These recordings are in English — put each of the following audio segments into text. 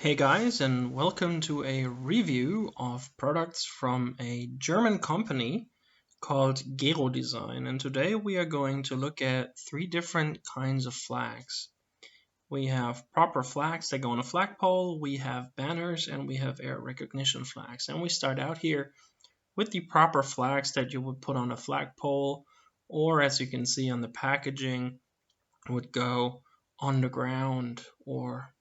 Hey guys, and welcome to a review of products from a German company called Gero Design. And today we are going to look at three different kinds of flags. We have proper flags that go on a flagpole, we have banners, and we have air recognition flags. And we start out here with the proper flags that you would put on a flagpole, or as you can see on the packaging, would go on the ground or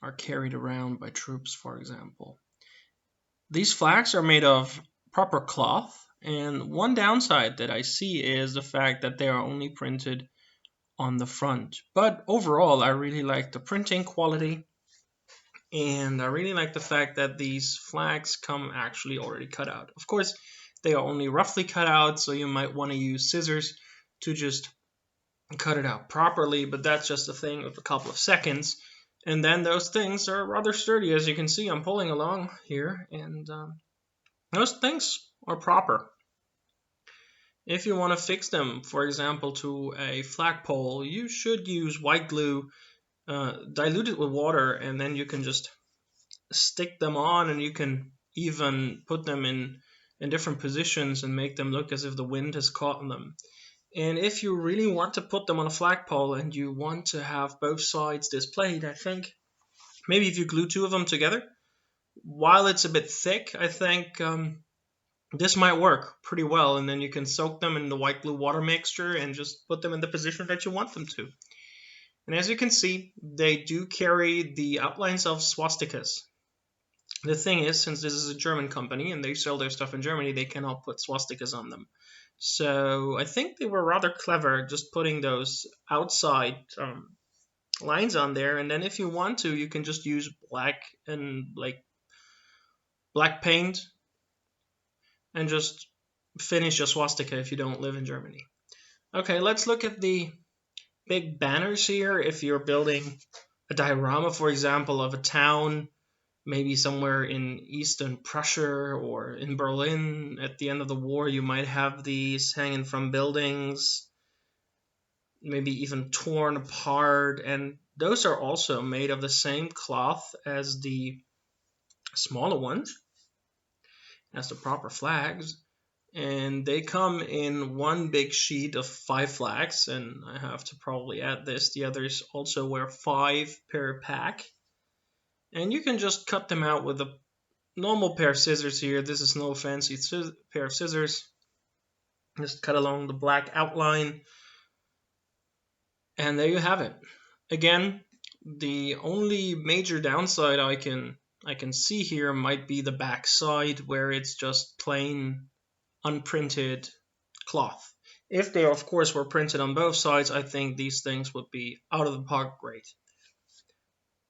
are carried around by troops, for example. These flags are made of proper cloth, and one downside that I see is the fact that they are only printed on the front. But overall, I really like the printing quality, and I really like the fact that these flags come actually already cut out. Of course, they are only roughly cut out, so you might want to use scissors to just cut it out properly, but that's just a thing of a couple of seconds. And then those things are rather sturdy, as you can see. I'm pulling along here, and those things are proper. If you want to fix them, for example, to a flagpole, you should use white glue, dilute it with water, and then you can just stick them on, and you can even put them in different positions and make them look as if the wind has caught them. And if you really want to put them on a flagpole and you want to have both sides displayed, I think maybe if you glue two of them together, while it's a bit thick, I think this might work pretty well. And then you can soak them in the white glue water mixture and just put them in the position that you want them to. And as you can see, they do carry the outlines of swastikas. The thing is, since this is a German company and they sell their stuff in Germany, they cannot put swastikas on them. So I think they were rather clever just putting those outside lines on there. And then if you want to, you can just use black paint and just finish your swastika if you don't live in Germany. Okay, let's look at the big banners here. If you're building a diorama, for example, of a town, maybe somewhere in Eastern Prussia or in Berlin at the end of the war, you might have these hanging from buildings, maybe even torn apart. And those are also made of the same cloth as the smaller ones, as the proper flags. And they come in one big sheet of 5 flags. And I have to probably add this. The others also wear 5 per pack. And you can just cut them out with a normal pair of scissors here. This is no fancy pair of scissors. Just cut along the black outline. And there you have it. Again, the only major downside I can see here might be the back side, where it's just plain unprinted cloth. If they, of course, were printed on both sides, I think these things would be out of the park great.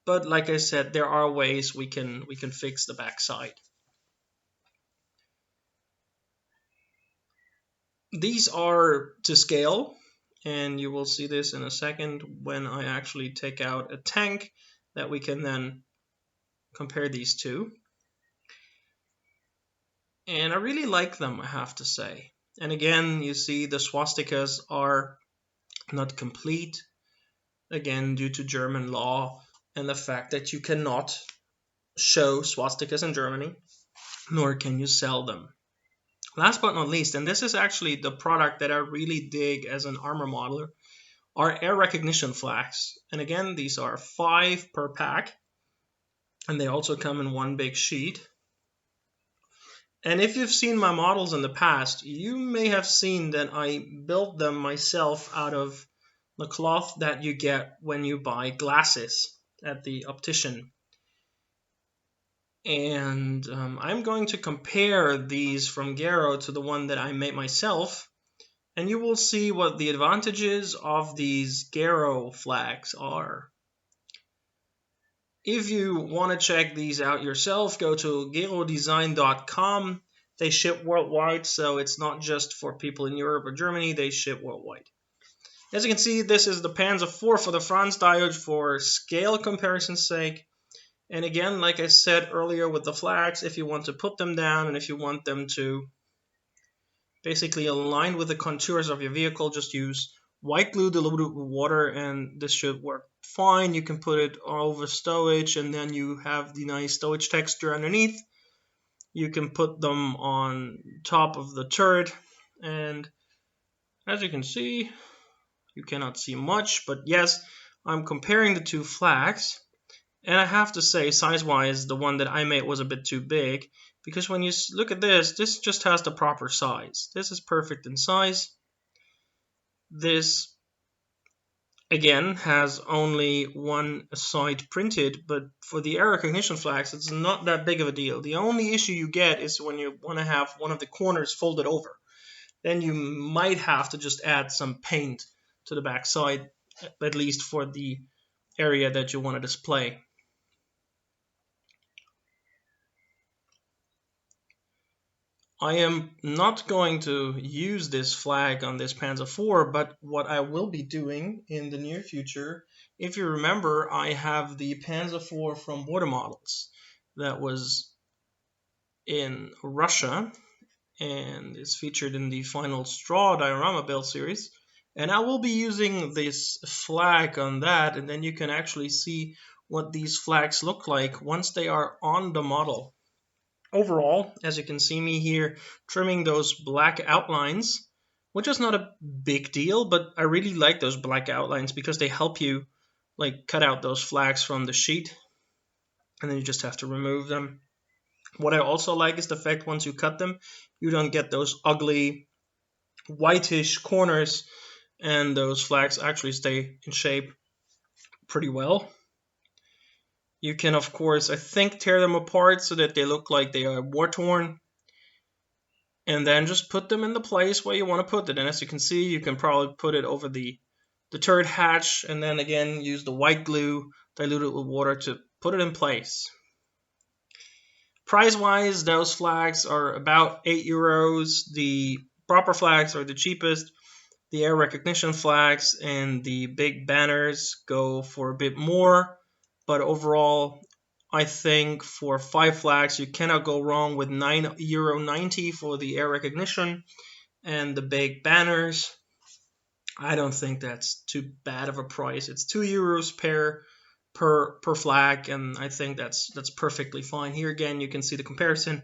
But like I said, there are ways we can fix the backside. These are to scale, and you will see this in a second when I actually take out a tank that we can then compare these two. And I really like them, I have to say. And again, you see the swastikas are not complete, again, due to German law and the fact that you cannot show swastikas in Germany, nor can you sell them. Last but not least, and this is actually the product that I really dig as an armor modeler, are air recognition flags. And again, these are 5 per pack, and they also come in one big sheet. And if you've seen my models in the past, you may have seen that I built them myself out of the cloth that you get when you buy glasses at the optician. And I'm going to compare these from Gero to the one that I made myself, and you will see what the advantages of these Gero flags are. If you want to check these out yourself, go to gerodesign.com. They ship worldwide, so it's not just for people in Europe or Germany, they ship worldwide. As you can see, this is the Panzer IV for the Franz diode for scale comparison's sake. And again, like I said earlier with the flags, if you want to put them down and if you want them to basically align with the contours of your vehicle, just use white glue diluted with water, and this should work fine. You can put it over stowage, and then you have the nice stowage texture underneath. You can put them on top of the turret, and as you can see, you cannot see much, but yes, I'm comparing the two flags. And I have to say, size-wise, the one that I made was a bit too big, because when you look at this just has the proper size. This is perfect in size. This, again, has only one side printed, but for the air recognition flags, it's not that big of a deal. The only issue you get is when you want to have one of the corners folded over. Then you might have to just add some paint to the back side, at least for the area that you want to display. I am not going to use this flag on this Panzer IV, but what I will be doing in the near future, if you remember, I have the Panzer IV from Water Models that was in Russia and is featured in the final Straw diorama build series. And I will be using this flag on that, and then you can actually see what these flags look like once they are on the model. Overall, as you can see me here trimming those black outlines, which is not a big deal, but I really like those black outlines because they help you like cut out those flags from the sheet, and then you just have to remove them. What I also like is the fact once you cut them, you don't get those ugly whitish corners, and those flags actually stay in shape pretty well. You can, of course, I think, tear them apart so that they look like they are war-torn, and then just put them in the place where you want to put it. And as you can see, you can probably put it over the turret hatch, and then again use the white glue diluted with water to put it in place. Price-wise, those flags are about €8. The proper flags are the cheapest. The air recognition flags and the big banners go for a bit more, but overall, I think for 5 flags you cannot go wrong with €9.90 for the air recognition and the big banners. I don't think that's too bad of a price. It's €2 per flag, and I think that's perfectly fine. Here again, you can see the comparison.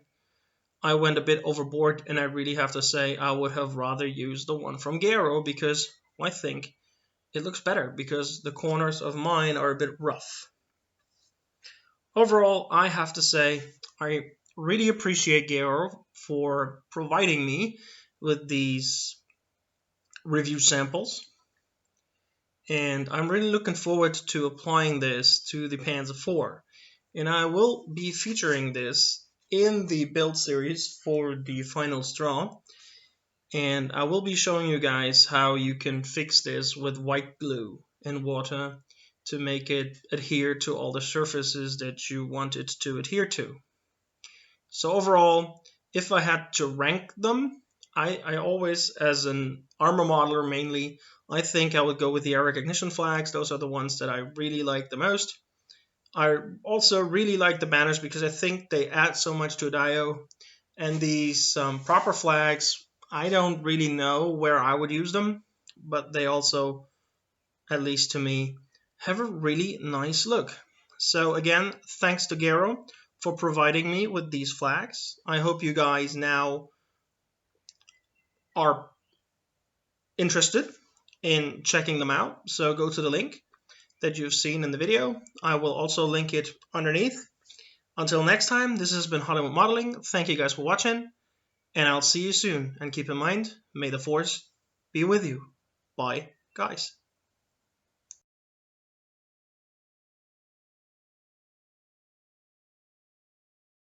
I went a bit overboard, and I really have to say I would have rather used the one from Gero because I think it looks better because the corners of mine are a bit rough. Overall, I have to say I really appreciate Gero for providing me with these review samples, and I'm really looking forward to applying this to the Panzer IV. And I will be featuring this in the build series for the final straw, and I will be showing you guys how you can fix this with white glue and water to make it adhere to all the surfaces that you want it to adhere to. So overall, if I had to rank them, I always, as an armor modeler mainly, I think I would go with the air recognition flags. Those are the ones that I really like the most. I also really like the banners because I think they add so much to a dio. And these proper flags, I don't really know where I would use them, but they also, at least to me, have a really nice look. So again, thanks to Gero for providing me with these flags. I hope you guys now are interested in checking them out. So go to the link that you've seen in the video. I will also link it underneath. Until next time, this has been Hollywood Modeling. Thank you guys for watching, and I'll see you soon. And keep in mind, may the force be with you. Bye, guys.